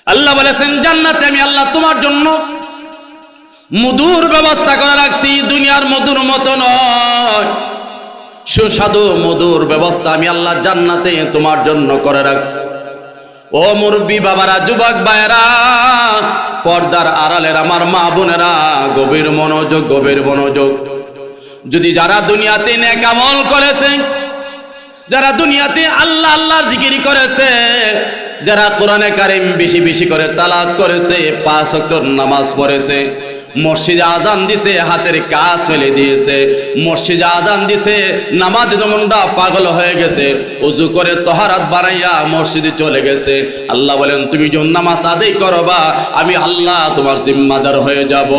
আল্লাহ বলেছেন জান্নাতে আমি আল্লাহ তোমার জন্য মধুর ব্যবস্থা করে রাখছি, দুনিয়ার মধুর মতো নয়, সুস্বাদু মধুর ব্যবস্থা আমি আল্লাহ জান্নাতে তোমার জন্য করে রাখছি। ও মুরব্বী বাবারা, যুবক ভাইয়েরা, পর্দার আড়ালের আমার মা বোনেরা, গভীর মনোযোগ, গভীর মনোযোগ। যদি যারা দুনিয়াতে নেক আমল করেছে, যারা দুনিয়াতে আল্লাহ আল্লাহর জিকির করেছে, যারা কোরআনে কারিম বেশি বেশি করে তালাওয়াত করেছে, 5 ওয়াক্ত নামাজ পড়েছে, মসজিদে আজান দিছে হাতের কাজ ফেলে দিয়েছে, মসজিদে আজান দিছে নামাজ মনটা পাগল হয়ে গেছে, ওযু করে তাহারাত বানাইয়া মসজিদে চলে গেছে, আল্লাহ বলেন তুমি যখন নামাজ আদায় করবা আমি আল্লাহ তোমার জিম্মাদার হয়ে যাব।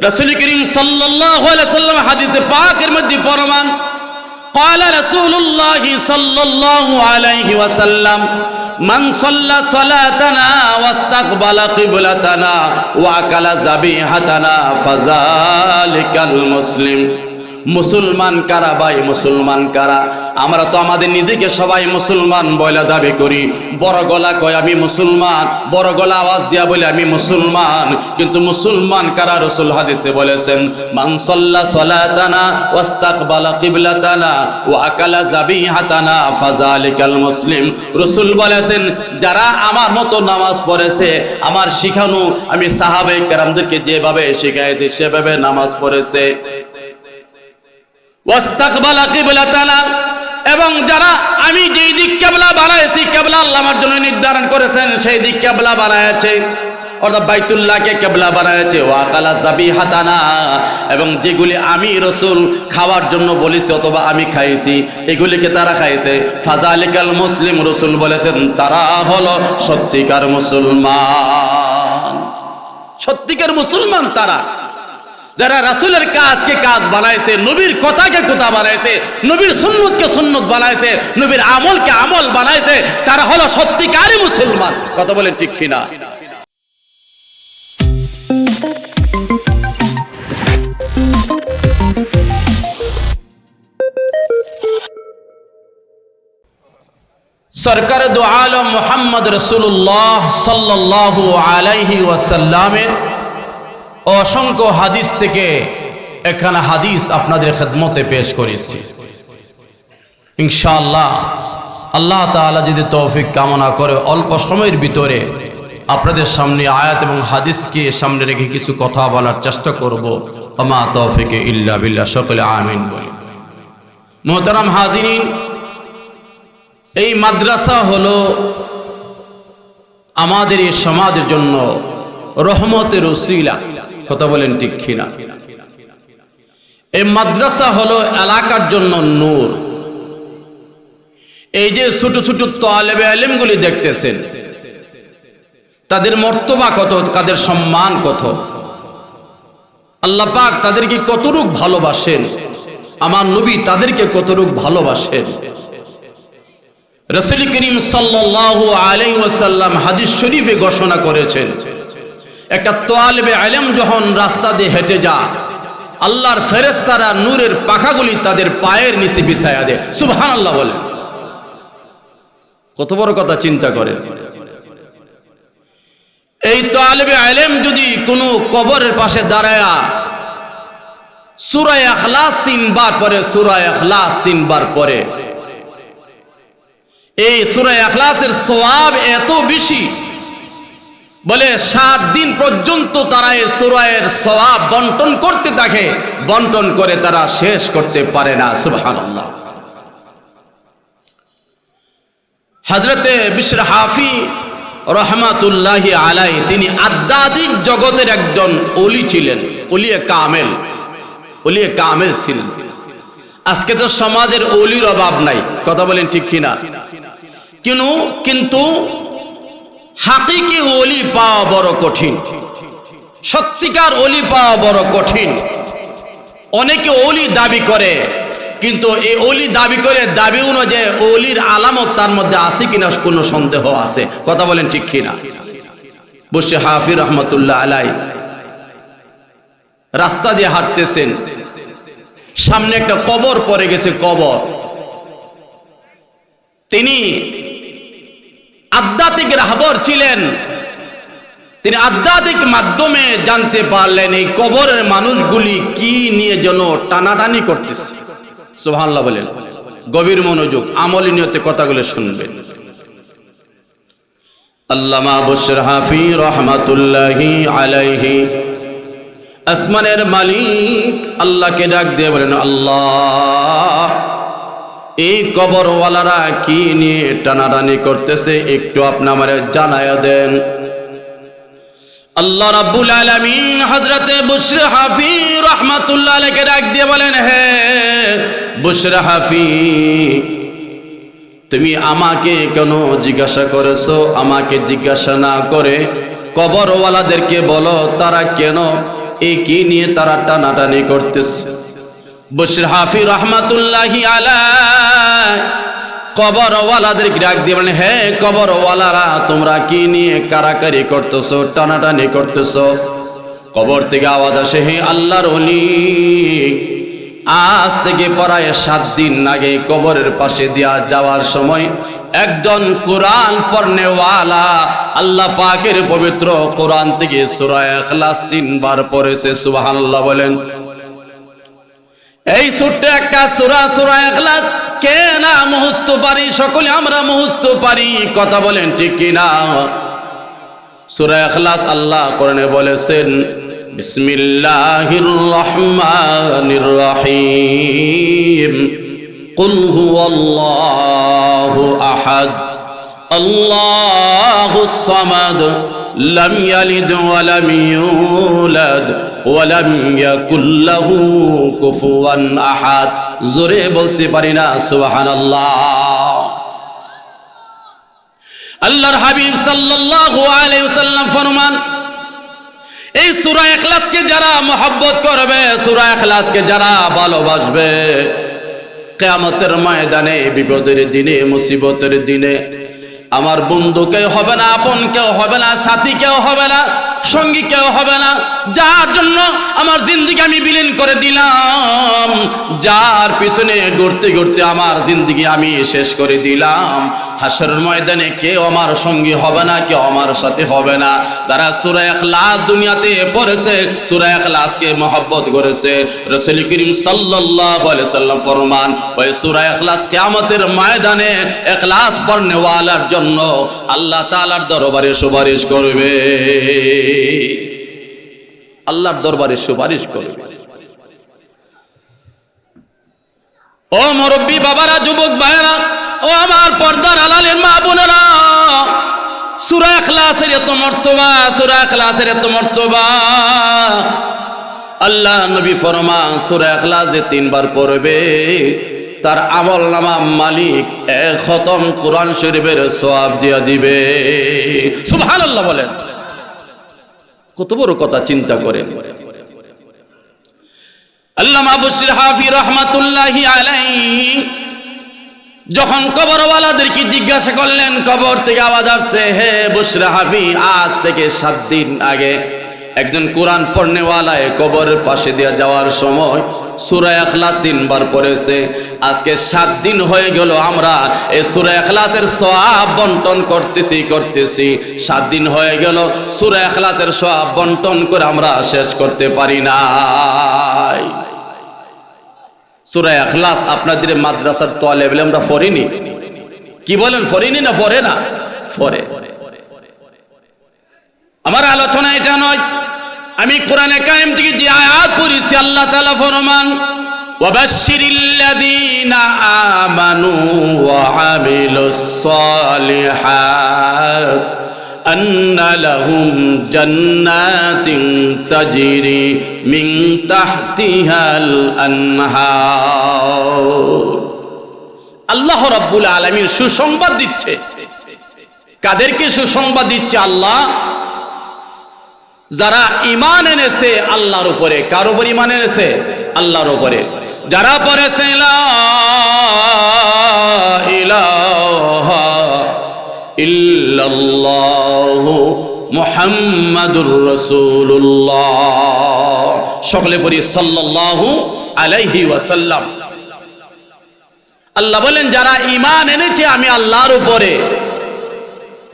রাসূল করিম সাল্লাল্লাহু আলাইহি সাল্লাম হাদিসে পাকের মধ্যে ফরমান, قال رسول الله صلى الله عليه وسلم من صلى صلاتنا واستقبل قبلتنا واكل ذبيحتنا فذلك المسلم। মুসলমান কারা ভাই? মুসলমান কারা? আমরা তো আমাদের নিজেকে সবাই মুসলমান বলে দাবি করি, বড় গলা কয় আমি মুসলমান, বড় গলা আওয়াজ দিয়া বলে আমি মুসলমান, কিন্তু মুসলমান কারা? রাসূল হাদিসে বলেছেন মান সাল্লা সালাতানা ওয়াস্তাকবালা কিবলাতানা ওয়া আকালা যাবিহাতানা ফাযালিকাল মুসলিম। রাসূল বলেছেন যারা আমার মতো নামাজ পড়েছে, আমার শিখানো আমি সাহাবায়ে কেরামদেরকে যেভাবে শিখাইছি সেভাবে নামাজ পড়েছে, ওয়াস্তাকবালা কিবলাতানা, এবং যারা আমি যেই দিক কিবলা বানাইছি, কিবলা আল্লাহ আমার জন্য নির্ধারণ করেছেন সেই দিক কিবলা বানাইছে, অর্থাৎ বাইতুল্লাহকে কিবলা বানাইছে, ওয়া আকালা যাবিহাতানা, এবং যেগুলি আমি রাসূল খাওয়ার জন্য বলেছি অথবা আমি খাইছি এগুলিকে তারা খাইছে, ফাযালিকাল মুসলিম। রাসূল বলেছেন তারা হলো সত্যিকার মুসলমান। সত্যিকার মুসলমান তারা যারা রাসূলের কাজকে কাজ বানাইছে, নবীর কথাকে কথা বানাইছে, নবীর সুন্নতকে সুন্নত বানাইছে, নবীর আমলকে আমল বানাইছে, তারা হলো সত্যিকারই মুসলমান। কথা বলেন ঠিক কিনা? সরকার দু আলম মুহাম্মদ রাসূলুল্লাহ সাল্লাল্লাহু আলাইহি ওয়াসাল্লামের অসংখ্য হাদিস থেকে এখানে হাদিস আপনাদের খেদমতে পেশ করেছি। ইনশাআল্লাহ আল্লাহ তাআলা যদি তৌফিক কামনা করে অল্প সময়ের ভিতরে আপনাদের সামনে আয়াত এবং হাদিসকে সামনে রেখে কিছু কথা বলার চেষ্টা করব। ওমা তৌফিক ইল্লা বিল্লাহ, সকলে আমিন বলি। মুহতারাম হাজিরিন, এই মাদ্রাসা হলো আমাদের এই সমাজের জন্য রহমতের ওসিলা। কথা বলেন ঠিক কিনা? এই মাদ্রাসা হলো এলাকার জন্য নূর। এই যে ছোট ছোট তালেবে ইলমগুলি দেখতেছেন, তাদের মর্তবা কত, তাদের সম্মান কত, আল্লাহ পাক তাদেরকে কতটুক ভালোবাসেন, আমার নবী তাদেরকে কতটুক ভালোবাসেন। রাসূল করিম সাল্লাল্লাহু আলাইহি ওয়াসাল্লাম হাদিস শরীফে ঘোষণা করেছেন, একটা তালেবে ইলম যখন রাস্তা দিয়ে হেঁটে যায়, আল্লাহর ফেরেশতারা নূরের পাখাগুলি তাদের পায়ের নিচে বিছায়া দেয়। সুবহানাল্লাহ বলে। কত বড় কথা চিন্তা করেন। এই তালেবে ইলম যদি কোনো কবরের পাশে দাঁড়ায়া সূরা ইখলাস 3 বার পড়ে, সূরা ইখলাস 3 বার পড়ে, এই সূরা ইখলাসের সওয়াব এত বেশি, বলে 7 দিন পর্যন্ত তারা এই সূরার সওয়াব বন্টন করতে থাকে, বন্টন করে তারা শেষ করতে পারে না। সুবহানাল্লাহ। হযরতে বিশর হাফি রহমাতুল্লাহি আলাইহি, তিনি আধ্যাত্মিক জগতের একজন ওলি ছিলেন, ওলিয়ে কামেল, ওলিয়ে কামেল ছিলেন। আজকে তো সমাজের ওলির অভাব নাই। কথা বলেন ঠিক কিনা? কিন্তু হাকিকি ওলি পাওয়া বড় কঠিন, সত্যিকার ওলি পাওয়া বড় কঠিন। অনেকে ওলি দাবি করে, কিন্তু এই ওলি দাবি করে দাবি অনুযায়ী ওলির আলামত তার মধ্যে আছে কিনা কোনো সন্দেহ আছে। কথা বলেন ঠিক কিনা? বসে হাফি রহমতুল্লাহ আলাইহি রাস্তা দিয়ে হাঁটতেছেন, সামনে একটা কবর পড়ে গেছে, কবর। তিনি আধ্যাত্মিক রাহবর ছিলেন, তিনি আধ্যাত্মিক মাধ্যমে জানতে পারলেন এই কবরের মানুষগুলি কি নিয়ে যেন টানাটানি করতেছে। সুবহানাল্লাহ বলেন। গভীর মনোযোগ, আমলি নিয়তে কথাগুলো শুনবেন। আল্লামা বশর হাফি রহমাতুল্লাহি আলাইহি আসমানের মালিক আল্লাহকে ডাক দিয়ে বলেন, আল্লাহ এই কবরওয়ালারা কি নিয়ে টানাটানি করতেছে একটু আপনি আমারে জানায়া দেন। আল্লাহ রাব্বুল আলামিন হযরতে বশর হাফি রাহমাতুল্লাহ আলাইহিকে ডাক দিয়ে বলেন, হে বশর হাফি, তুমি আমাকে কেন জিজ্ঞাসা করেছো? আমাকে জিজ্ঞাসা না করে কবরওয়ালাদেরকে বলো তারা কেন এই কি নিয়ে তারা টানাটানি করতেছে। বশর হাফি রাহমাতুল্লাহি আলাইহি কবরওয়ালাদেরকে ডাক দিয়ে বলেন, হে কবরওয়ালারা, তোমরা কি নিয়ে কারাকারি করতেছো, টানাটানি করতেছো? কবর থেকে আওয়াজ আসে, হে আল্লাহর ওলি, আজ থেকে প্রায় 7 দিন আগে কবরের পাশে দিয়া যাওয়ার সময় একজন কোরআন পড়নেওয়ালা আল্লাহ পাকের পবিত্র কোরআন থেকে সূরা ইখলাস 3 বার পড়েছে। সুবহানাল্লাহ বলেন। এই ছোট্ট একটা সূরা, সূরা ইখলাস, কে না মুখস্থ পারি? সকলে আমরা মুখস্থ পারি, কথা বলেন ঠিক কিনা? সূরা ইখলাস আল্লাহ কোরআনে বলেছেন, বিসমিল্লাহির রহমানির রহিম, কুল হুয়াল্লাহু আহাদ, আল্লাহুস সামাদ, লাম ইয়ালিদ ওয়া লাম ইউলাদ ওয়া লাম ইয়াকুল লাহু কুফুয়ান আহাদ। জোরে বলতে পারি না সুবহানাল্লাহ। আল্লাহর হাবিব সাল্লাল্লাহু আলাইহি ওয়াসাল্লাম ফরমান, এই সূরা ইখলাসকে যারা মহব্বত করবে, সূরা ইখলাসকে যারা ভালোবাসবে, কিয়ামতের ময়দানে, বিপদের দিনে, মুসিবতের দিনে আমার বন্ধু কেউ হবে না, আপন কেউ হবে না, সাথী কেউ হবে না, সঙ্গী কেউ হবে না, যার জন্য আমার জিন্দেগি আমি বিলীন করে দিলাম, যার পিছনে ঘুরতে ঘুরতে আমার জিন্দেগি আমি শেষ করে দিলাম, হাসরের ময়দানে কেউ আমার সঙ্গী হবে না, কেউ আমার সাথে হবে না। তারা সূরা ইখলাস দুনিয়াতে পড়েছে, সূরা ইখলাসকে মহব্বত করেছে। রাসূল করিম সাল্লাল্লাহু আলাইহি সাল্লাম ফরমান, ওই সূরা ইখলাস কিয়ামতের ময়দানে ইখলাস পড়নেওয়ালার জন্য আল্লাহ তাআলার দরবারে সুপারিশ করবে, আল্লাহর দরবারে সুপারিশ করবে। ও মুরব্বী বাবারা, যুবক ভাইরা, ও আমার পর্দার আড়ালের মা বোনেরা, সূরা ইখলাসের এত মর্তবা, সূরা ইখলাসের এত মর্তবা। আল্লাহ নবী ফরমান, সূরা ইখলাসে 3 বার পড়বে, তার আমলনামা মালিক 1 খতম কোরআন শরীফের সওয়াব দিয়া দিবে। সুবহানাল্লাহ বলেন। কত বড় কথা চিন্তা করে। আল্লামা বশর হাফি রাহমাতুল্লাহি আলাইহি যখন কবরওয়ালাদেরকে জিজ্ঞাসা করলেন, কবর থেকে আওয়াজ আসছে, হে বশর হাফি, আজ থেকে 7 দিন আগে একজন কোরআন পড়নেওয়ালা কবরের পাশে দিয়ে যাওয়ার সময় সূরা ইখলাস 3 বার পড়েছে। আজকে 7 দিন হয়ে গেল আমরা এই সূরা ইখলাসের সওয়াব বন্টন করতেছি। 7 দিন হয়ে গেল সূরা ইখলাসের সওয়াব বন্টন করে আমরা শেষ করতে পারি নাই। সূরা ইখলাস আপনাদের মাদ্রাসার তালেবে আমরা পড়িনি? কি বলেন, পড়িনি না পড়ে না? পড়ে। আমার আলোচনা এটা নয়, আমি কোরআনে কায়েম থেকে যে আয়াত পড়েছি, আল্লাহ তাআলা ফরমান, ওয়াবাশশিরিল্লাযীনা আমানু ওয়া আমিলুস সালিহাত আন্না লাহুম জান্নাতিন তাজরি মিন তাহতিহাল আনহার। আল্লাহ রাব্বুল আলামিন সুসংবাদ দিচ্ছে। কাদেরকে সুসংবাদ দিচ্ছে? আল্লাহ যারা ঈমান এনেছে আল্লাহর উপরে। কার উপর ঈমান এনেছে? আল্লাহর উপরে। যারা পড়েছে লা ইলাহা ইল্লাল্লাহু মুহাম্মাদুর রাসূলুল্লাহ, সকলে পড়ি সাল্লাল্লাহু আলাইহি ওয়াসাল্লাম। আল্লাহ বলেন, যারা ঈমান এনেছে আমি আল্লাহর উপরে,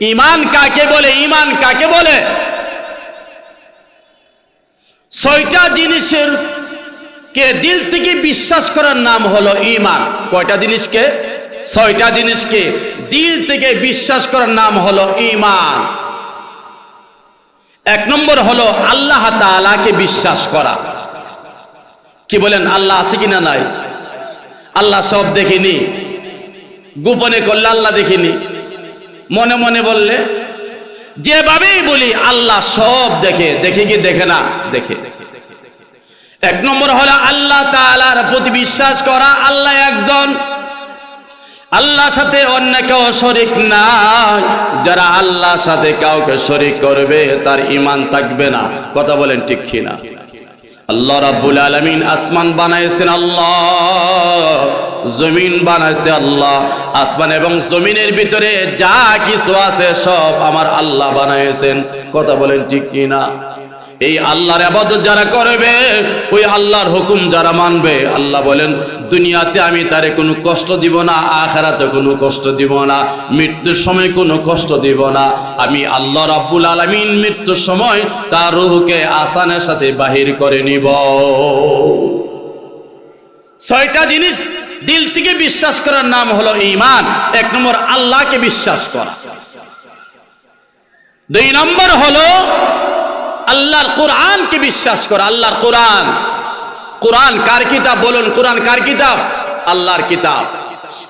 ঈমান কাকে বলে? ঈমান কাকে বলে? 6টা জিনিসের কে দিল থেকে বিশ্বাস করার নাম হলো ঈমান। কয়টা জিনিসকে? 6টা জিনিসকে দিল থেকে বিশ্বাস করার নাম হলো ঈমান। 1 নম্বর হলো আল্লাহ তাআলাকে বিশ্বাস করা। কি বলেন? আল্লাহ আছে কিনা নাই? আল্লাহ সব দেখিনি। গোপনে করলে আল্লাহ দেখিনি, মনে মনে বললে, যেভাবেই বলি আল্লাহ সব দেখে। দেখে কি দেখে না? দেখে। 1 নম্বর হলো আল্লাহ তাআলার প্রতি বিশ্বাস করা। আল্লাহ একজন, আল্লাহর সাথে অন্য কেউ শরীক নাই। যারা আল্লাহর সাথে কাউকে শরীক করবে তার ঈমান থাকবে না। কথা বলেন ঠিক কিনা? আল্লাহ রাব্বুল আলামিন আসমান বানাইছেন আল্লাহ, জমিন বানাইছে আল্লাহ। আসমান এবং জমিনের ভিতরে যা কিছু আছে সব আমার আল্লাহ বানাইছেন। কথা বলেন ঠিক কিনা? এই আল্লাহর ইবাদত যারা করবে, ওই আল্লাহর হুকুম যারা মানবে, আল্লাহ বলেন দুনিয়াতে আমি তারে কোনো কষ্ট দিব না, আখিরাতে কোনো কষ্ট দিব না, মৃত্যুর সময় কোনো কষ্ট দিব না। আমি আল্লাহ রাব্বুল আলামিন মৃত্যুর সময় তার রূহকে আসানের সাথে বাহির করে নিব। 6টা জিনিস দিল থেকে বিশ্বাস করার নাম হলো ঈমান। 1 নম্বর আল্লাহকে বিশ্বাস করা। 2 নম্বর হলো আল্লাহর কোরআনকে বিশ্বাস করা। আল্লাহর কোরআন। কোরআন কার কিতাব? বলুন, কোরআন কার কিতাব? আল্লাহর কিতাব।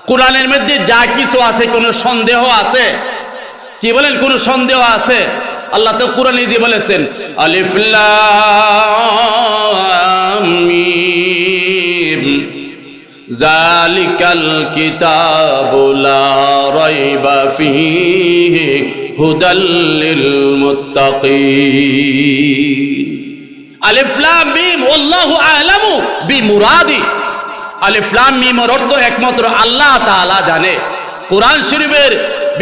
কোরআনের মধ্যে যা কিছু আছে, কোনো সন্দেহ আছে? কি বলেন? কোনো সন্দেহ আছে? আল্লাহ তো কোরআনে যে বলেছেন আলিফ লাম মিম যালিকাল কিতাবু লা রাইবা ফীহি হুদাল লিল মুত্তাকিন। আলিফ লাম মিম আল্লাহু আ'লামু বিমুরাদি। আলিফ লাম মিম এর অর্থ একমাত্র আল্লাহ তাআলা জানে। কোরআন শরীফের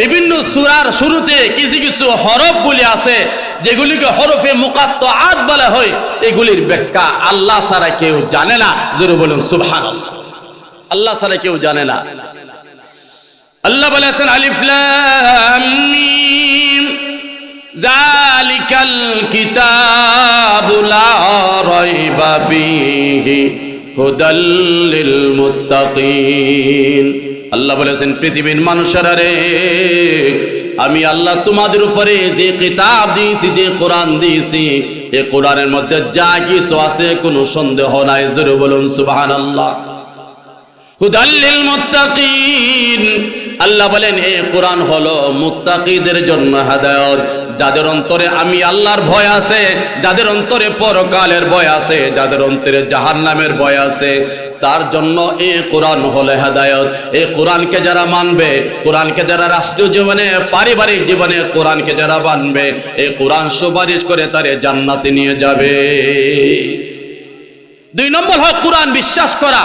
বিভিন্ন সূরার শুরুতে কিছু কিছু হরফগুলি আছে যেগুলিকে হরফে মুকাত্তাআত বলা হয়। এগুলির ব্যাখ্যা আল্লাহ ছাড়া কেউ জানে না। জোরে বলুন সুবহানাল্লাহ। আল্লাহ ছাড়া কেউ জানে না। আল্লাহ বলেছেন আলিফ লাম মিম যালিকাল কিতাবু লা রাইবা ফীহি হুদাল লিল মুত্তাকিন। আল্লাহ বলেছেন পৃথিবীর মানুষেরা রে, আমি আল্লাহ তোমাদের উপরে যে কিতাব দিয়েছি, যে কোরআন দিয়েছি, এই কোরআনের মধ্যে যা কিছু আছে কোনো সন্দেহ নাই। জোরে বলুন সুবহানাল্লাহ। হুদাল লিল মুত্তাকিন। আল্লাহ বলেন এই কোরআন হলো মুত্তাকিদের জন্য হেদায়েত। যাদের অন্তরে আমি আল্লাহর ভয় আছে, যাদের অন্তরে পরকালের ভয় আছে, যাদের অন্তরে জাহান্নামের ভয় আছে, তার জন্য এই কোরআন হলো হেদায়েত। এই কোরআনকে যারা মানবে, কোরআনকে যারা রাষ্ট্রীয় জীবনে, পারিবারিক জীবনে কোরআনকে যারা মানবে, এই কোরআন সুপারিশ করে তারে জান্নাতে নিয়ে যাবে। 2 নম্বর হলো কোরআন বিশ্বাস করা।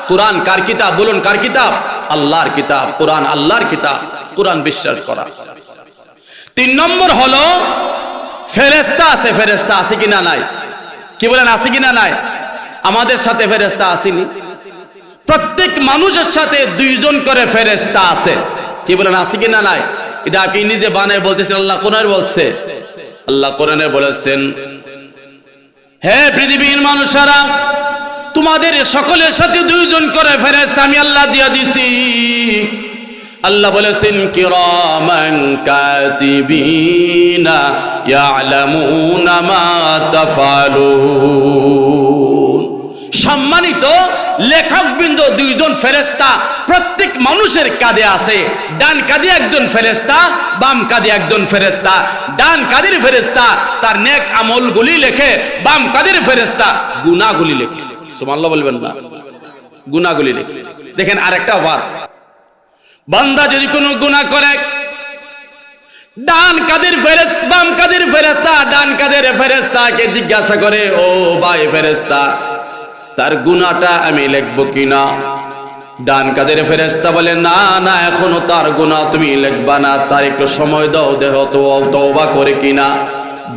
কোরআন কার কিতাব? বলুন কার কিতাব? আল্লাহর কিতাব। কোরআন আল্লাহর কিতাব। কোরআন বিশ্বাস করা। 3 নম্বর হলো ফেরেশতা আছে। ফেরেশতা আছে কিনা নাই? কি বলেন, আছে কিনা নাই? আমাদের সাথে ফেরেশতা আসেনি? প্রত্যেক মানুষের সাথে 2 জন করে ফেরেশতা আছে। কি বলেন, আছে কিনা নাই? এটা আপনি নিজে বানায় বলতেছেন? আল্লাহ কোরআনে বলছে। আল্লাহ কোরআনে বলেছেন, হে পৃথিবীর মানুষেরা, তোমাদের সকলের সাথে 2 জন করে ফেরেশতা আমি আল্লাহ দিয়া দিছি। আল্লাহ বলেছেন কিরামান কাতিবিনা ইয়ালামুনা মা তাফআলুন। সম্মানিত লেখকবৃন্দ 2 জন ফেরেশতা প্রত্যেক মানুষের কাঁধে আছে। ডান কাঁধে একজন ফেরেশতা, বাম কাঁধে একজন ফেরেশতা। ডান কাঁধের ফেরেশতা তার নেক আমলগুলি লেখে, বাম কাঁধের ফেরেশতা গুনাহগুলি লেখে। সুবহানাল্লাহ বলবেন না? গুনাহগুলি লেখে। দেখেন আরেকটা ওয়ার, বান্দা যদি কোনো গুনাহ করে, ডান কাঁধের ফেরেশতা, বাম কাঁধের ফেরেশতা ডান কাঁধের ফেরেশতাকে জিজ্ঞাসা করে, ও ভাই ফেরেশতা, তার গুনাহটা আমি লিখব কিনা? ডান কাঁধের ফেরেশতা বলে, না না, এখনো তার গুনাহ তুমি লিখবা না, তার একটু সময় দাও, দেহ তওবা করে কিনা।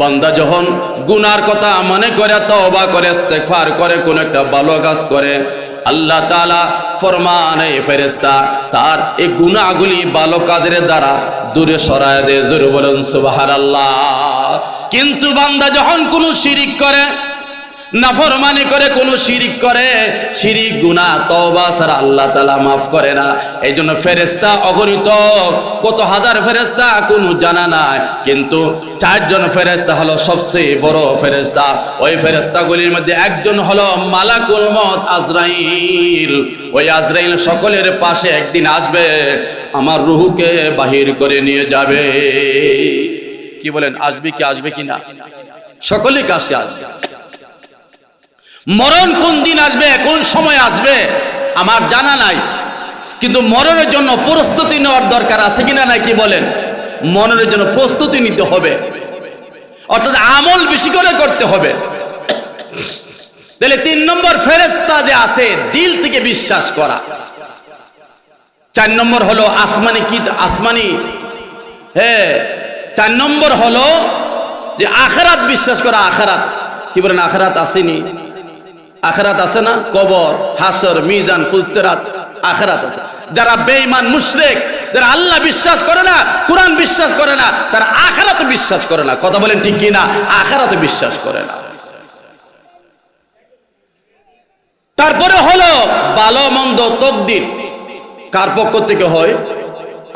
বান্দা যখন গুনার কথা মনে করে তওবা করে, ইস্তেগফার করে, কোন একটা ভালো কাজ করে, আল্লাহ তাআলা ফরমান, এই ফেরেশতা তার এই গুনাহগুলি ভালো কাজের দ্বারা দূরে সরায় দেয়। জোরে বলুন সুবহানাল্লাহ। কিন্তু বান্দা যখন কোনো শিরিক করে, নাফরমানি করে, কোনো শিরিক করে, শিরিক গুনাহ তওবা ছাড়া আল্লাহ তাআলা মাফ করে না। এই জন্য ফেরেশতা অগণিত, কত হাজার ফেরেশতা কোনো জানা নাই, কিন্তু 4 জন ফেরেশতা হলো সবচেয়ে বড় ফেরেশতা। ওই ফেরেশতাগুলির মধ্যে একজন হলো মালাকুল মউত আজরাইল। ওই আজরাইল সকলের পাশে একদিন আসবে, আমার রূহকে বাহির করে নিয়ে যাবে। কি বলেন, আসবে কি আসবে কি না? সকলের কাছে আসবে। মরণ কোন দিন আসবে, কোন সময় আসবে আমার জানা নাই, কিন্তু মরণের জন্য প্রস্তুতি নেওয়ার দরকার আছে কিনা নাই? কি বলেন, মরণের জন্য প্রস্তুতি নিতে হবে, অর্থাৎ আমল বেশি করে করতে হবে। তাহলে 3 নম্বর ফেরেশতা যে আছে, দিল থেকে বিশ্বাস করা। 4 নম্বর হলো আসমানি, কি আসমানি, 4 নম্বর হলো যে আখিরাত বিশ্বাস করা। আখিরাত, কি বলেন, আখিরাত আসেনি? আখিরাত আছে না? কবর, হাসর, মিজান, ফুলসিরাত, আখিরাত আছে। যারা বেঈমান মুশরিক, যারা আল্লাহ বিশ্বাস করে না, কুরআন বিশ্বাস করে না, তারা আখিরাত বিশ্বাস করে না। কথা বলেন ঠিক কি না? আখিরাত বিশ্বাস করে না। তারপরে হলো ভালো মন্দ তাকদীর, কার পক্ষ থেকে হয়?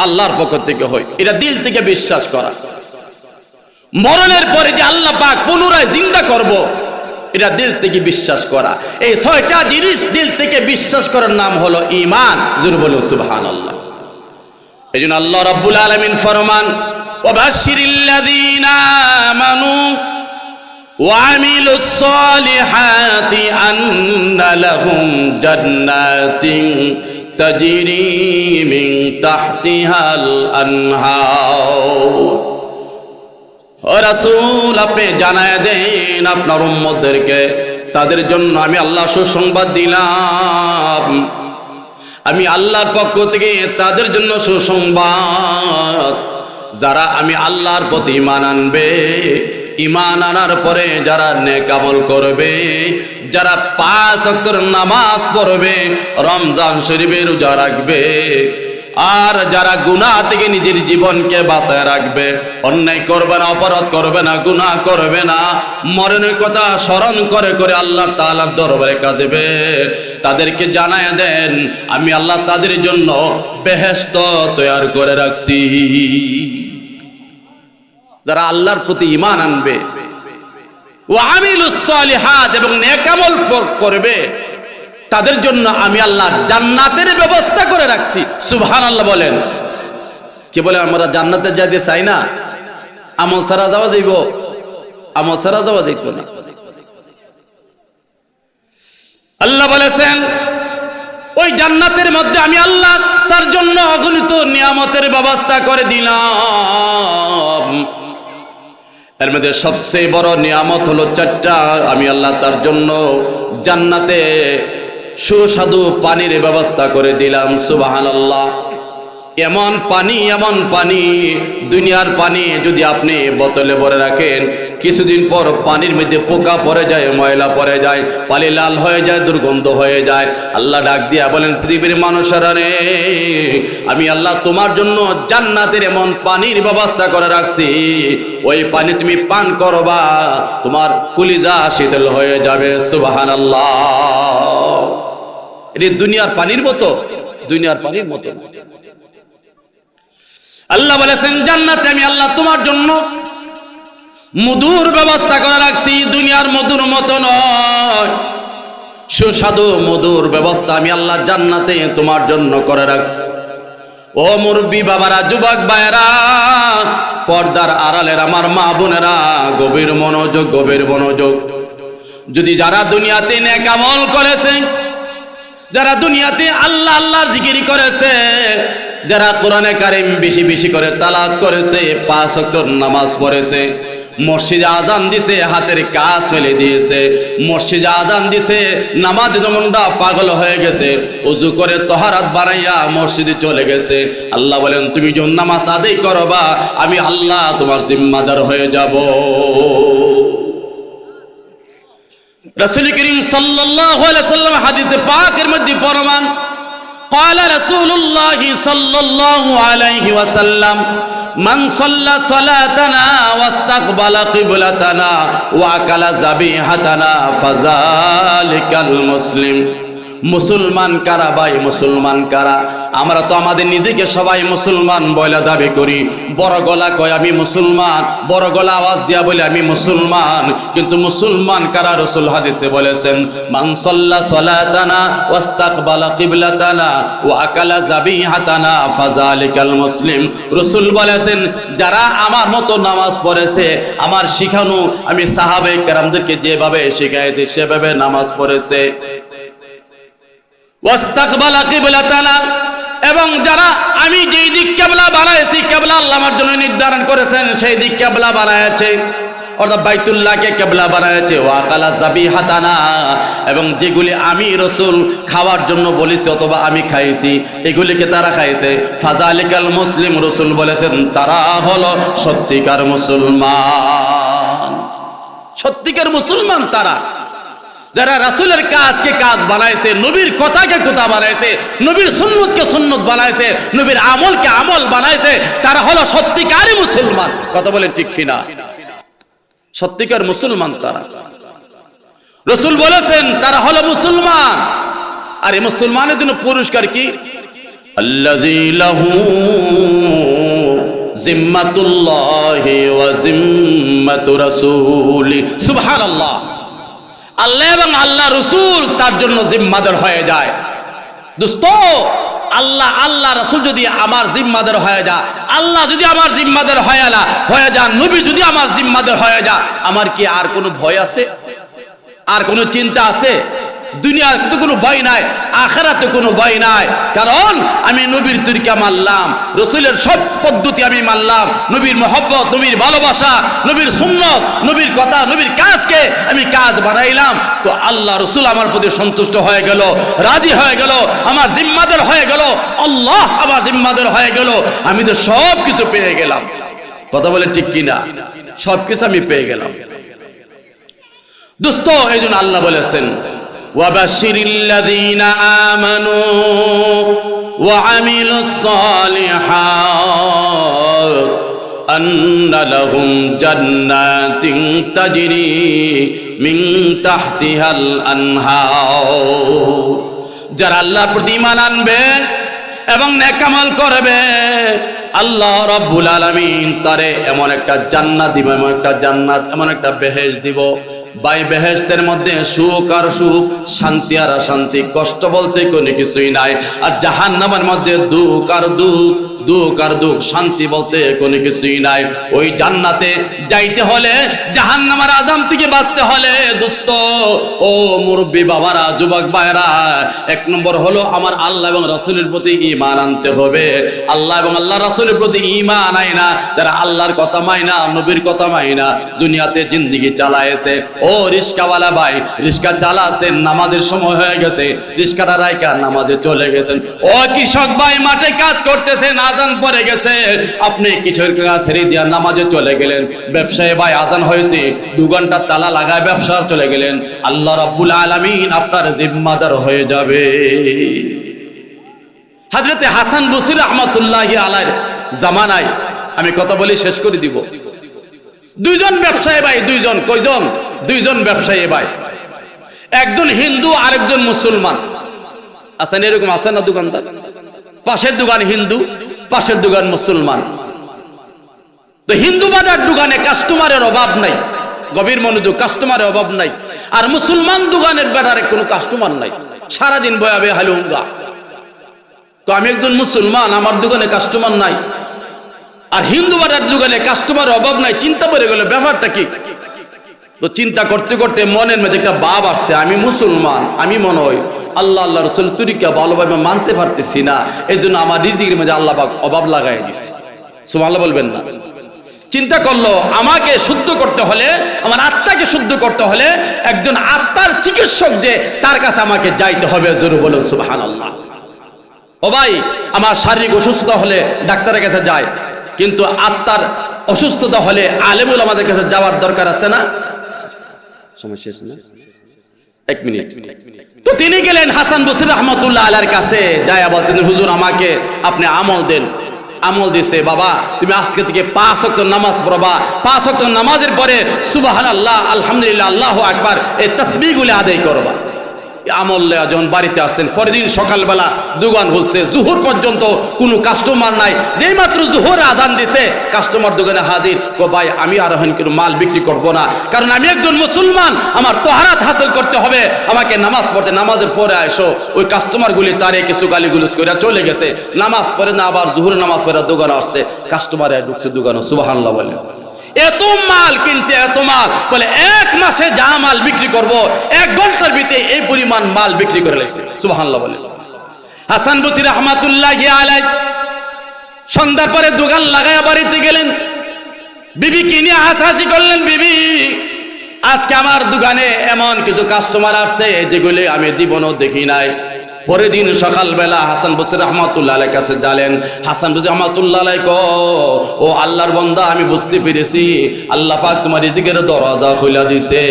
আল্লাহর পক্ষ থেকে হয়। এটা দিল থেকে বিশ্বাস করা। মরণের পরে যে আল্লাহ পাক পুনরায় জিন্দা করব, এটা দিল থেকে বিশ্বাস করা। এই 6টা জিনিস দিল থেকে বিশ্বাস করার নাম হলো ঈমান। জোরে বলুন সুবহানাল্লাহ। এইজন্য আল্লাহ রাব্বুল আলামিন ফরমান, ওয়াবাশশিরিল্লাযীনা আমানু ওয়া আমিলুস সালিহাতি আন্না লাহুম জান্নাতিন তাজরি মিন তাহতিহাল আনহার। ও রাসূল, আপনি জানায় দেন আপনার উম্মতদেরকে, তাদের জন্য আমি আল্লাহ সুসংবাদ দিলাম। আমি আল্লাহর পক্ষ থেকে তাদের জন্য সুসংবাদ, যারা আমি আল্লাহর প্রতি ঈমান আনবে, ঈমান আনার পরে যারা নেক আমল করবে, যারা 5 ওয়াক্তের নামাজ পড়বে, রমজান শরীফে রোজা রাখবে, আর যারা গুনাহ থেকে নিজের জীবনকে বাঁচায় রাখবে, অন্যায় করবে না, অপরাধ করবে না, গুনাহ করবে না, মরণের কথা স্মরণ করে করে আল্লাহ তাআলার দরবারে কাঁদবে, তাদেরকে জানায় দেন আমি আল্লাহ তাদের জন্য বেহেশত তৈরি করে রাখছি। যারা আল্লাহর প্রতি ঈমান আনবে, ওয়া আমিলুস সালিহাত, এবং নেক আমল করবে, তাদের জন্য আমি আল্লাহ জান্নাতের ব্যবস্থা করে রাখছি। সুবহানাল্লাহ বলেন। কি বলে, আমরা জান্নাতে যাইতে চাই না? আমল ছাড়া যাওয়া যাইব? আমল ছাড়া যাওয়া যাইত না। আল্লাহ বলেছেন ওই জান্নাতের মধ্যে আমি আল্লাহ তার জন্য অগণিত নিয়ামতের ব্যবস্থা করে দিলাম। এর মধ্যে সবচেয়ে বড় নিয়ামত হলো 4টা। আমি আল্লাহ তার জন্য জান্নাতে সুস্বাদু পানির ব্যবস্থা করে দিলাম। সুবহানাল্লাহ। এমন পানি, দুনিয়ার পানি যদি আপনি বোতলে ভরে রাখেন, কিছুদিন পর পানির মধ্যে পোকা পড়ে যায়, ময়লা পড়ে যায়, পানি লাল হয়ে যায়, দুর্গন্ধ হয়ে যায়। আল্লাহ ডাক দিয়া বলেন, পৃথিবীর মানুষেরা রে, আমি আল্লাহ তোমার জন্য জান্নাতের এমন পানির ব্যবস্থা করে রাখছি, ওই পানি তুমি পান করবা, তোমার কলিজা শীতল হয়ে যাবে। সুবহানাল্লাহ। এটা দুনিয়ার পানির মতো, দুনিয়ার পানির মতো। আল্লাহ বলেছেন জান্নাতে আমি আল্লাহ তোমার জন্য মধুর ব্যবস্থা করে রাখছি, দুনিয়ার মধুর মতো নয়, সুস্বাদু মধুর ব্যবস্থা আমি আল্লাহ জান্নাতে তোমার জন্য করে রাখছি। ও মুরব্বী বাবারা, যুবক ভাইয়েরা, পর্দার আড়ালের আমার মা বোনেরা, গভীর মনোযোগ, গভীর মনোযোগ। যদি যারা দুনিয়াতে নেক আমল করেছে, যারা দুনিয়াতে আল্লাহ আল্লাহর জিকির করেছে, যারা কোরআনে কারিম বেশি বেশি করে তালাওয়াত করেছে, 5 ওয়াক্ত নামাজ পড়েছে, মসজিদে আজান দিছে, হাতের কাজ ফেলে দিয়েছে, মসজিদে আজান দিছে, নামাজ মনটা পাগল হয়ে গেছে, ওযু করে তাহারাত বানাইয়া মসজিদে চলে গেছে। আল্লাহ বলেন তুমি যখন নামাজ আদায় করবা, আমি আল্লাহ তোমার জিম্মাদার হয়ে যাব। রাসূল করিম সাল্লাল্লাহু আলাইহি ওয়াসাল্লাম হাদিসে পাকের মধ্যে ফরমান قال رسول الله صلى الله عليه وسلم من صلى صلاتنا واستقبل قبلتنا واكل ذبيحتنا فذلك المسلم মুসলমান কারা ভাই, মুসলমান কারা? আমরা তো আমাদের নিজেকে সবাই মুসলমান বলে দাবি করি, বড় গলা কয় আমি মুসলমান, বড় গলা আওয়াজ দিয়া বলে আমি মুসলমান, কিন্তু মুসলমান কারা? রাসূল হাদিসে বলেছেন মান সাল্লা সালাতানা ওয়াস্তাকবালা কিবলাতানা ওয়া আকালা যাবিহাতানা ফাযালিকাল মুসলিম। রাসূল বলেছেন যারা আমার মতো নামাজ পড়েছে, আমার শিখানো আমি সাহাবায়ে কেরামদেরকে যেভাবে শিখাইছি সেভাবে নামাজ পড়েছে, ওয়াস্তাকবালা কিবলাতানা, এবং যারা আমি যেই দিক কিবলা বানাইছি, কিবলা আল্লাহ আমার জন্য নির্ধারণ করেছেন সেই দিক কিবলা বানাইছে, অর্থাৎ বাইতুল্লাহকে কিবলা বানাইছে, ওয়াকালা যাবিহাতানা, এবং যেগুলি আমি রাসূল খাওয়ার জন্য বলেছি অথবা আমি খাইছি এগুলিকে তারা খাইছে, ফাযালিকাল মুসলিম। রাসূল বলেছেন তারা হলো সত্যিকার মুসলমান। সত্যিকার মুসলমান তারা যারা রাসূলের কাজকে কাজ বানাইছে, নবীর কথাকে কথা বানাইছে, নবীর সুন্নতকে সুন্নত বানাইছে, নবীর আমলকে আমল বানাইছে, তারা হলো সত্যিকারই মুসলমান। কথা বলেন ঠিক কিনা? সত্যিকার মুসলমান তারা। রাসূল বলেছেন তারা হলো মুসলমান। আর এই মুসলমানের জন্য পুরস্কার কি? আল্লাযী লাহু জিম্মাতুল্লাহি ওয়া জিম্মাতু রাসূলি। সুবহানাল্লাহ। আল্লাহ এবং আল্লাহ রাসূল তার জন্য জিম্মাদার হয়ে যায়। দোস্ত, আল্লাহ রাসূল যদি আমার জিম্মাদার হয়ে যায়, আল্লাহ যদি আমার জিম্মাদার হয়ে যান, নবী যদি আমার জিম্মাদার হয়ে যায়, আমার কি আর কোনো ভয় আছে? আর কোনো চিন্তা আছে? দুনিয়ার তো কোনো ভয় নাই, আখিরাতে কোনো ভয় নাই, কারণ আমি নবীর তরিকা মানলাম, রাসূলের সব পদ্ধতি আমি মানলাম, নবীর মহব্বত, নবীর ভালোবাসা, নবীর সুন্নত, নবীর কথা, নবীর কাজকে আমি কাজ বানাইলাম, তো আল্লাহ রাসূল আমার প্রতি সন্তুষ্ট হয়ে গেল, রাজি হয়ে গেল, আমার জিম্মাদার হয়ে গেল, আল্লাহ আমার জিম্মাদার হয়ে গেল, আমি তো সব কিছু পেয়ে গেলাম। কথা বলে ঠিক কিনা? সব কিছু আমি পেয়ে গেলাম। দোস্ত, এই জন্য আল্লাহ বলেছেন وَبَشِّرِ الَّذِينَ آمَنُوا وَعَمِلُوا الصَّالِحَاتِ أَنَّ لَهُمْ جَنَّاتٍ تَجْرِي مِنْ تَحْتِهَا الْأَنْهَارُ। যারা আল্লাহর প্রতি ঈমান আনবে এবং নেক আমল করবে, আল্লাহ রাব্বুল আলামিন তারে এমন একটা জান্নাত দিব, এমন একটা জান্নাত, এমন একটা বেহেশত দিব, বাই বেহেশতের মধ্যে সুখ আর সুখ, শান্তি আর শান্তি, কষ্ট বলতে কোনো কিছুই নাই। আর জাহান্নামের মধ্যে দুঃখ আর দুঃখ, দুঃখ আর দুঃখ, শান্তি বলতে কোনো কিছুই নাই। ওই জান্নাতে যাইতে হলে, জাহান্নামের আযাব থেকে বাঁচতে হলে দোস্ত, ও মুরব্বী বাবারা, যুবক ভাইরা, এক নম্বর হলো আমার আল্লাহ এবং রাসূলের প্রতি ঈমান আনতে হবে। আল্লাহ এবং আল্লাহ রাসূলের প্রতি ঈমান আয় না, যারা আল্লাহর কথা মাইনা, নবীর কথা মাইনা দুনিয়াতে জিন্দেগি চালায়েছে। ও রিস্কাওয়ালা ভাই, রিস্কা চালাছেন, নামাজের সময় হয়ে গেছে, রিস্কাটা রাইকা নামাজে চলে গেছেন। ও কৃষক ভাই, মাঠে কাজ করতেছেন, আজান পড়ে গেছে, আপনি কিশোর কাজ ছেড়ে দিয়া নামাজে চলে গেলেন। ব্যবসায়ী ভাই, আজান হয়েছে, 2 ঘন্টা তালা লাগায় ব্যবসা চলে গেলেন। আল্লাহ রাব্বুল আলামিন আপনার জিম্মাদার হয়ে যাবে। হযরতে হাসান বসরি রাহমাতুল্লাহি আলাইহির জামানায়, আমি কথা বলি শেষ করে দিব, 2 জন ব্যবসায়ী ভাই, 2 জন, কয়জন? 2 জন ব্যবসায়ী ভাই, একজন হিন্দু আরেকজন মুসলমান। আছেন এরকম, আছেন না দোকানদার? পাশের দোকান হিন্দু, পাশের দোকান মুসলমান। তো হিন্দু বাজার দোকানে কাস্টমারের অভাব নাই, গভীর মনোযোগ, কাস্টমারের অভাব নাই। আর মুসলমান দোকানের বেটারে কোনো কাস্টমার নাই, সারাদিন বয়াবে হালুঙ্গা। তো আমি একজন মুসলমান, আমার দোকানে কাস্টমার নাই, আর হিন্দু বাজার দোকানে কাস্টমারের অভাব নাই। চিন্তা করে গেল ব্যাপারটা কি? তো চিন্তা করতে করতে মনের মধ্যে একটা ভাব আসছে, আমি মুসলমান, আমি মনে হয় আল্লাহ আল্লাহ রাসূল তরিকা ভালোভাবে মানতে পারতেছি না, এই জন্য আমার রিজিকের মধ্যে আল্লাহ পাক অভাব লাগাই দিছে। সুবহানাল্লাহ বলবেন না? চিন্তা করলো আমাকে শুদ্ধ করতে হলে, আমার আত্মাকে শুদ্ধ করতে হলে একজন আত্মার চিকিৎসক যে, তার কাছে আমাকে যাইতে হবে। জোরে বলুন সুবহানাল্লাহ। ও ভাই, আমার শারীরিক অসুস্থতা হলে ডাক্তারের কাছে যায়, কিন্তু আত্মার অসুস্থতা হলে আলেমুল আমাদের কাছে যাওয়ার দরকার আছে না? সমস্যা আছে না? এক মিনিট। তো তিনি গেলেন হাসান বসরি রহমতুল্লাহ আলাইহির কাছে, যায় বলতেন হুজুর আমাকে আপনি আমল দেন। আমল দিছে, বাবা তুমি আজকে থেকে 5 ওয়াক্ত নামাজ পড়বা, 5 ওয়াক্ত নামাজের পরে সুবহানাল্লাহ আলহামদুলিল্লাহ আল্লাহু আকবার এই তাসবিহগুলো আদায় করবা। আমল লয়া যখন বাড়িতে আসছেন, পরের দিন সকালবেলা দোকান খুলছে, জুহুর পর্যন্ত কোনো কাস্টমার নাই। যেই মাত্র জুহুর আজান দিছে কাস্টমার দোকানে হাজির। ও ভাই আমি আর এখন কোনো মাল বিক্রি করব না, কারণ আমি একজন মুসলমান, আমার তাহারাত হাসিল করতে হবে, আমাকে নামাজ পড়তে। নামাজের পরে আসো। ওই কাস্টমারগুলি তারে কিছু গালিগুলোজ করে চলে গেছে। নামাজ পড়ে না, আবার জুহুর নামাজ পড়ে দোকানে আসছে, কাস্টমার ঢুকছে দোকানে। সুবহানাল্লাহ বলে এত মাল কিনছে, এত মাল, বলে 1 মাসে যা মাল বিক্রি করব 1 ঘন্টার ভিতরে এই পরিমাণ মাল বিক্রি করে লাইছে। সুবহানাল্লাহ বলে হাসান বসরি রহমাতুল্লাহি আলাইহি সন্ধ্যার পরে দোকান লাগায়া বাড়িতে গেলেন, বিবি কিনে হাসাহাসি করলেন, বিবি আজকে আমার দোকানে এমন কিছু কাস্টমার আসছে যেগুলি আমি জীবনও দেখি নাই। পরের দিন সকালবেলা হাসান বসরি রহমাতুল্লাহ আলাইহির কাছে যালেন। হাসান বসরি রহমাতুল্লাহ আলাইহি ও আল্লাহর বান্দা, আমি বুঝতে পেরেছি আল্লাহ পাক তোমার রিজিকের দরজা খুলে দিয়েছে।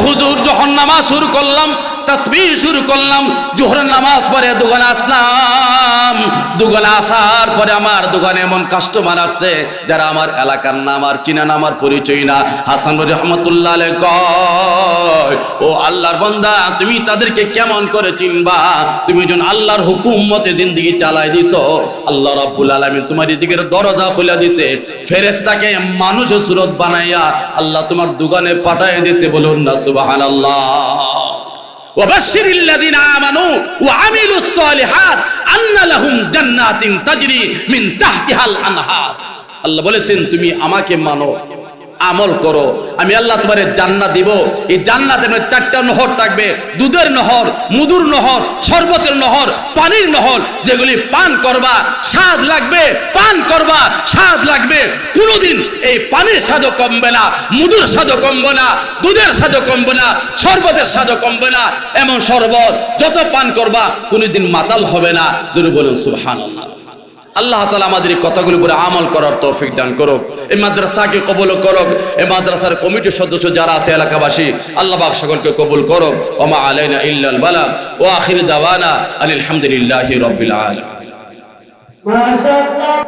হুজুর যখন নামাজ শুরু করলাম, তাসবিহ শুরু করলাম, জোহরের নামাজ পড়ে দোকানে আসলাম। দোকানে আসার পরে আমার দোকানে এমন কাস্টমার আসছে যারা আমার এলাকার না, আমার চিনা না, আমার পরিচয় না। হাসান বসরি রহমাতুল্লাহ আলাইহি কয় ও আল্লাহর বান্দা, তুমি তাদেরকে কেমন করে চিনবা? তুমি যখন আল্লাহর হুকুম মতে জিন্দেগি চালাই দিছো, আল্লাহ রাব্বুল আলামিন তোমার রিজিকের দরজা খুলে দিয়েছে। ফেরেশতাকে মানুষের সুরত বানাইয়া আল্লাহ তোমার দোকানে পাঠিয়ে দিয়েছে। বলুন না সুবহানাল্লাহ। ওয়াবাশশিরিল্লাযিনা আমানু ওয়া আমিলুস সালিহাত আন্না লাহুম জান্নাতিন তাজরি মিন তাহতিহাল আনহার। আল্লাহ বলেছেন তুমি আমাকে মানো, আমল করো, আমি আল্লাহ তোমারে জান্নাত দিব। এই জান্নাতে 4টা নহর থাকবে, দুধের নহর, মধুর নহর, শরবতের নহর, পানির নহর, যেগুলি পান করবা স্বাদ লাগবে, পান করবা স্বাদ লাগবে। কোনোদিন এই পানির স্বাদও কমবে না, মধুর স্বাদও কমবে না, দুধের স্বাদও কমবে না, শরবতের স্বাদও কমবে না। এমন শরবত যত পান করবা কোনোদিন মাতাল হবে না। জোরে বলুন সুবহানাল্লাহ। আল্লাহ তাআলা আমাদের এই কথাগুলোর উপরে আমল করার তৌফিক দান করুক। এই মাদ্রাসাকে কবুল করুক। এই মাদ্রাসার কমিটির সদস্য যারা আছে, এলাকাবাসী, আল্লাহ পাক সকলকে কবুল করুক। ওয়া মা আলাইনা ইল্লাল বালাগ ওয়া আখির দাওয়ানা আলহামদুলিল্লাহি রাব্বিল আলামিন।